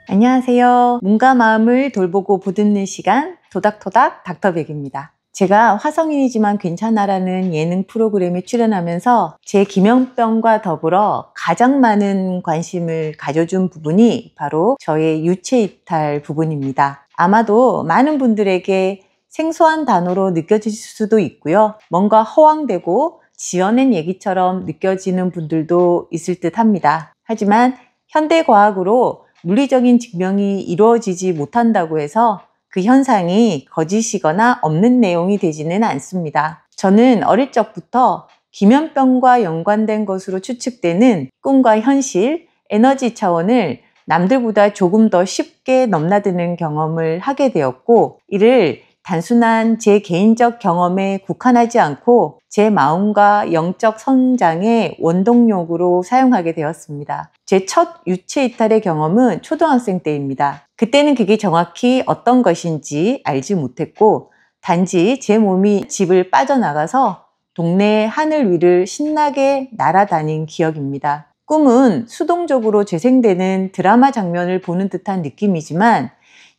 안녕하세요. 몸과 마음을 돌보고 보듬는 시간 도닥도닥 닥터백입니다. 제가 화성인이지만 괜찮아라는 예능 프로그램에 출연하면서 제 기면병과 더불어 가장 많은 관심을 가져준 부분이 바로 저의 유체이탈 부분입니다. 아마도 많은 분들에게 생소한 단어로 느껴질 수도 있고요. 뭔가 허황되고 지어낸 얘기처럼 느껴지는 분들도 있을 듯 합니다. 하지만 현대과학으로 물리적인 증명이 이루어지지 못한다고 해서 그 현상이 거짓이거나 없는 내용이 되지는 않습니다. 저는 어릴 적부터 기면병과 연관된 것으로 추측되는 꿈과 현실, 에너지 차원을 남들보다 조금 더 쉽게 넘나드는 경험을 하게 되었고, 이를 단순한 제 개인적 경험에 국한하지 않고 제 마음과 영적 성장의 원동력으로 사용하게 되었습니다. 제 첫 유체 이탈의 경험은 초등학생 때입니다. 그때는 그게 정확히 어떤 것인지 알지 못했고, 단지 제 몸이 집을 빠져나가서 동네 하늘 위를 신나게 날아다닌 기억입니다. 꿈은 수동적으로 재생되는 드라마 장면을 보는 듯한 느낌이지만,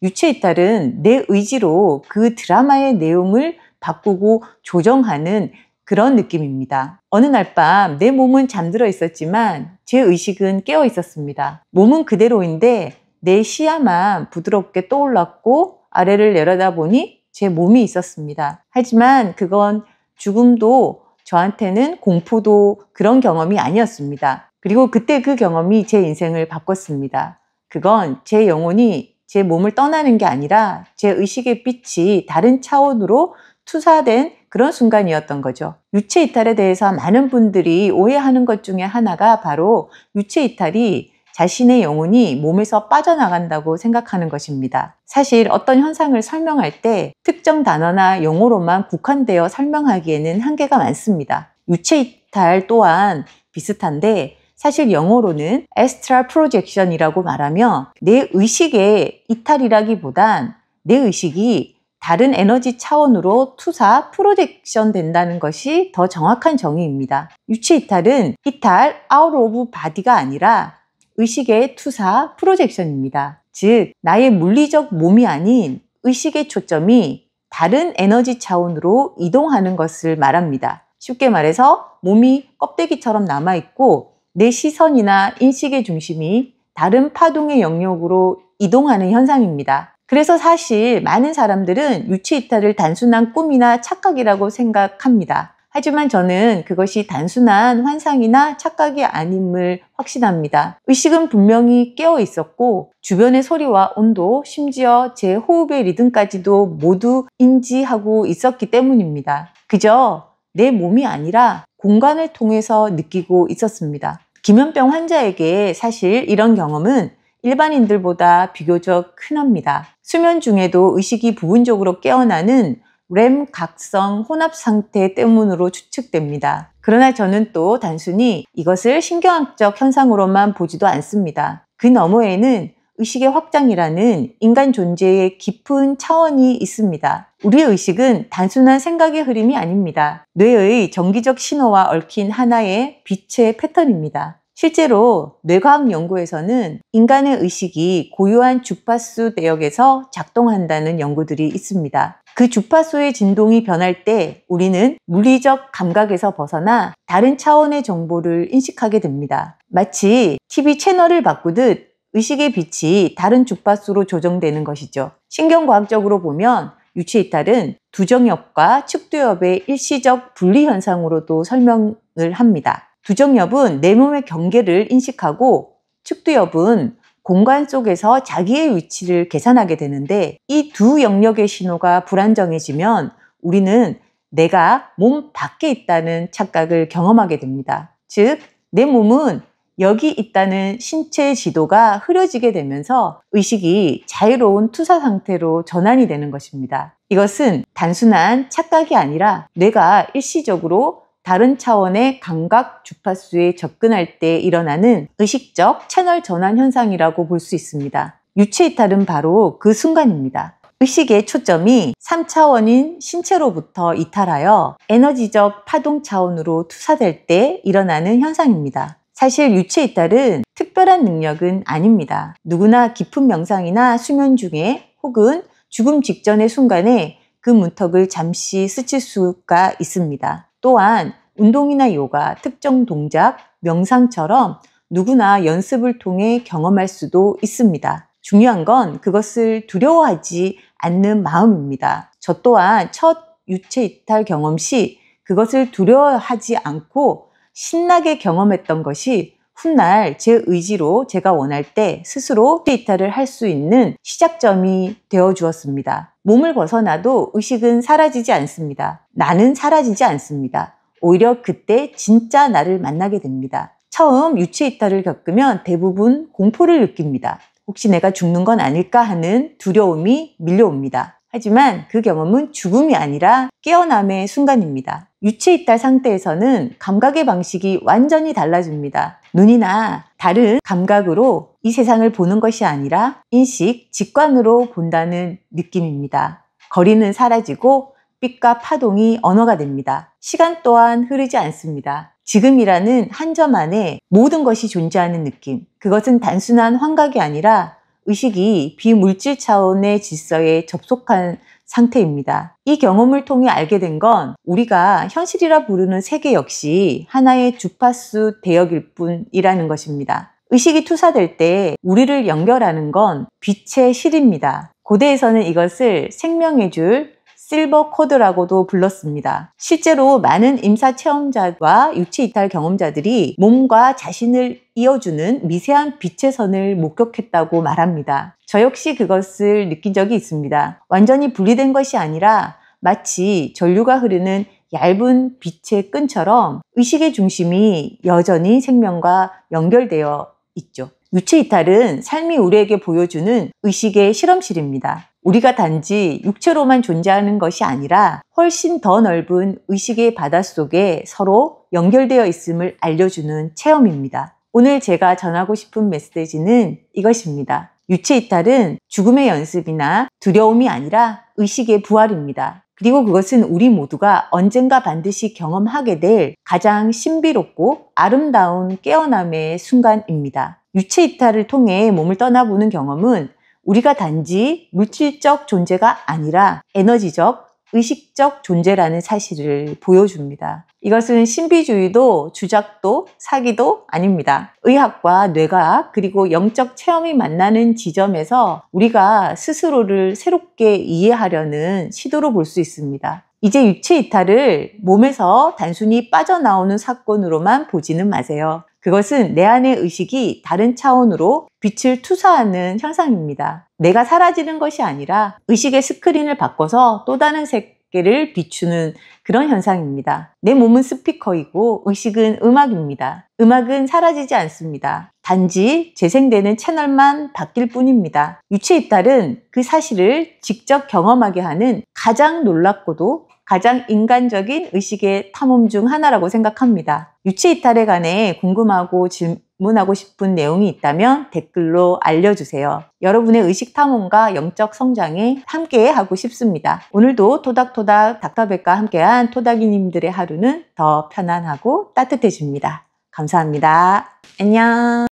유체이탈은 내 의지로 그 드라마의 내용을 바꾸고 조정하는 그런 느낌입니다. 어느 날 밤 내 몸은 잠들어 있었지만 제 의식은 깨어 있었습니다. 몸은 그대로인데 내 시야만 부드럽게 떠올랐고 아래를 내려다보니 제 몸이 있었습니다. 하지만 그건 죽음도 저한테는 공포도 그런 경험이 아니었습니다. 그리고 그때 그 경험이 제 인생을 바꿨습니다. 그건 제 영혼이 제 몸을 떠나는 게 아니라 제 의식의 빛이 다른 차원으로 투사된 그런 순간이었던 거죠. 유체 이탈에 대해서 많은 분들이 오해하는 것 중에 하나가 바로 유체 이탈이 자신의 영혼이 몸에서 빠져나간다고 생각하는 것입니다. 사실 어떤 현상을 설명할 때 특정 단어나 용어로만 국한되어 설명하기에는 한계가 많습니다. 유체 이탈 또한 비슷한데, 사실 영어로는 astral projection이라고 말하며 내 의식의 이탈이라기보단 내 의식이 다른 에너지 차원으로 투사, 프로젝션 된다는 것이 더 정확한 정의입니다. 유체 이탈은 이탈, out of body가 아니라 의식의 투사, 프로젝션입니다. 즉, 나의 물리적 몸이 아닌 의식의 초점이 다른 에너지 차원으로 이동하는 것을 말합니다. 쉽게 말해서 몸이 껍데기처럼 남아있고 내 시선이나 인식의 중심이 다른 파동의 영역으로 이동하는 현상입니다. 그래서 사실 많은 사람들은 유체 이탈을 단순한 꿈이나 착각이라고 생각합니다. 하지만 저는 그것이 단순한 환상이나 착각이 아님을 확신합니다. 의식은 분명히 깨어 있었고 주변의 소리와 온도, 심지어 제 호흡의 리듬까지도 모두 인지하고 있었기 때문입니다. 그저 내 몸이 아니라 공간을 통해서 느끼고 있었습니다. 기면병 환자에게 사실 이런 경험은 일반인들보다 비교적 흔합니다. 수면 중에도 의식이 부분적으로 깨어나는 REM 각성 혼합 상태 때문으로 추측됩니다. 그러나 저는 또 단순히 이것을 신경학적 현상으로만 보지도 않습니다. 그 너머에는 의식의 확장이라는 인간 존재의 깊은 차원이 있습니다. 우리의 의식은 단순한 생각의 흐름이 아닙니다. 뇌의 정기적 신호와 얽힌 하나의 빛의 패턴입니다. 실제로 뇌과학 연구에서는 인간의 의식이 고유한 주파수 대역에서 작동한다는 연구들이 있습니다. 그 주파수의 진동이 변할 때 우리는 물리적 감각에서 벗어나 다른 차원의 정보를 인식하게 됩니다. 마치 TV 채널을 바꾸듯 의식의 빛이 다른 주파수로 조정되는 것이죠. 신경과학적으로 보면 유체 이탈은 두정엽과 측두엽의 일시적 분리 현상으로도 설명을 합니다. 두정엽은 내 몸의 경계를 인식하고 측두엽은 공간 속에서 자기의 위치를 계산하게 되는데, 이 두 영역의 신호가 불안정해지면 우리는 내가 몸 밖에 있다는 착각을 경험하게 됩니다. 즉, 내 몸은 여기 있다는 신체 지도가 흐려지게 되면서 의식이 자유로운 투사 상태로 전환이 되는 것입니다. 이것은 단순한 착각이 아니라 뇌가 일시적으로 다른 차원의 감각 주파수에 접근할 때 일어나는 의식적 채널 전환 현상이라고 볼 수 있습니다. 유체 이탈은 바로 그 순간입니다. 의식의 초점이 3차원인 신체로부터 이탈하여 에너지적 파동 차원으로 투사될 때 일어나는 현상입니다. 사실 유체 이탈은 특별한 특별한 능력은 아닙니다. 누구나 깊은 명상이나 수면 중에 혹은 죽음 직전의 순간에 그 문턱을 잠시 스칠 수가 있습니다. 또한 운동이나 요가, 특정 동작, 명상처럼 누구나 연습을 통해 경험할 수도 있습니다. 중요한 건 그것을 두려워하지 않는 마음입니다. 저 또한 첫 유체 이탈 경험 시 그것을 두려워하지 않고 신나게 경험했던 것이 훗날 제 의지로 제가 원할 때 스스로 유체 이탈을 할 수 있는 시작점이 되어 주었습니다. 몸을 벗어나도 의식은 사라지지 않습니다. 나는 사라지지 않습니다. 오히려 그때 진짜 나를 만나게 됩니다. 처음 유체 이탈을 겪으면 대부분 공포를 느낍니다. 혹시 내가 죽는 건 아닐까 하는 두려움이 밀려옵니다. 하지만 그 경험은 죽음이 아니라 깨어남의 순간입니다. 유체 이탈 상태에서는 감각의 방식이 완전히 달라집니다. 눈이나 다른 감각으로 이 세상을 보는 것이 아니라 인식, 직관으로 본다는 느낌입니다. 거리는 사라지고 빛과 파동이 언어가 됩니다. 시간 또한 흐르지 않습니다. 지금이라는 한 점 안에 모든 것이 존재하는 느낌. 그것은 단순한 환각이 아니라 의식이 비물질 차원의 질서에 접속한 상태입니다. 이 경험을 통해 알게 된 건 우리가 현실이라 부르는 세계 역시 하나의 주파수 대역일 뿐이라는 것입니다. 의식이 투사될 때 우리를 연결하는 건 빛의 실입니다. 고대에서는 이것을 생명의 줄, 실버 코드라고도 불렀습니다. 실제로 많은 임사 체험자와 유체 이탈 경험자들이 몸과 자신을 이어주는 미세한 빛의 선을 목격했다고 말합니다. 저 역시 그것을 느낀 적이 있습니다. 완전히 분리된 것이 아니라 마치 전류가 흐르는 얇은 빛의 끈처럼 의식의 중심이 여전히 생명과 연결되어 있죠. 유체 이탈은 삶이 우리에게 보여주는 의식의 실험실입니다. 우리가 단지 육체로만 존재하는 것이 아니라 훨씬 더 넓은 의식의 바닷속에 서로 연결되어 있음을 알려주는 체험입니다. 오늘 제가 전하고 싶은 메시지는 이것입니다. 유체 이탈은 죽음의 연습이나 두려움이 아니라 의식의 부활입니다. 그리고 그것은 우리 모두가 언젠가 반드시 경험하게 될 가장 신비롭고 아름다운 깨어남의 순간입니다. 유체 이탈을 통해 몸을 떠나보는 경험은 우리가 단지 물질적 존재가 아니라 에너지적, 의식적 존재라는 사실을 보여줍니다. 이것은 신비주의도 주작도 사기도 아닙니다. 의학과 뇌과학 그리고 영적 체험이 만나는 지점에서 우리가 스스로를 새롭게 이해하려는 시도로 볼 수 있습니다. 이제 유체 이탈을 몸에서 단순히 빠져나오는 사건으로만 보지는 마세요. 그것은 내 안의 의식이 다른 차원으로 빛을 투사하는 현상입니다. 내가 사라지는 것이 아니라 의식의 스크린을 바꿔서 또 다른 세계를 비추는 그런 현상입니다. 내 몸은 스피커이고 의식은 음악입니다. 음악은 사라지지 않습니다. 단지 재생되는 채널만 바뀔 뿐입니다. 유체 이탈은 그 사실을 직접 경험하게 하는 가장 놀랍고도 가장 인간적인 의식의 탐험 중 하나라고 생각합니다. 유체 이탈에 관해 궁금하고 질문하고 싶은 내용이 있다면 댓글로 알려주세요. 여러분의 의식 탐험과 영적 성장에 함께 하고 싶습니다. 오늘도 토닥토닥 닥터백과 함께한 토닥이님들의 하루는 더 편안하고 따뜻해집니다. 감사합니다. 안녕.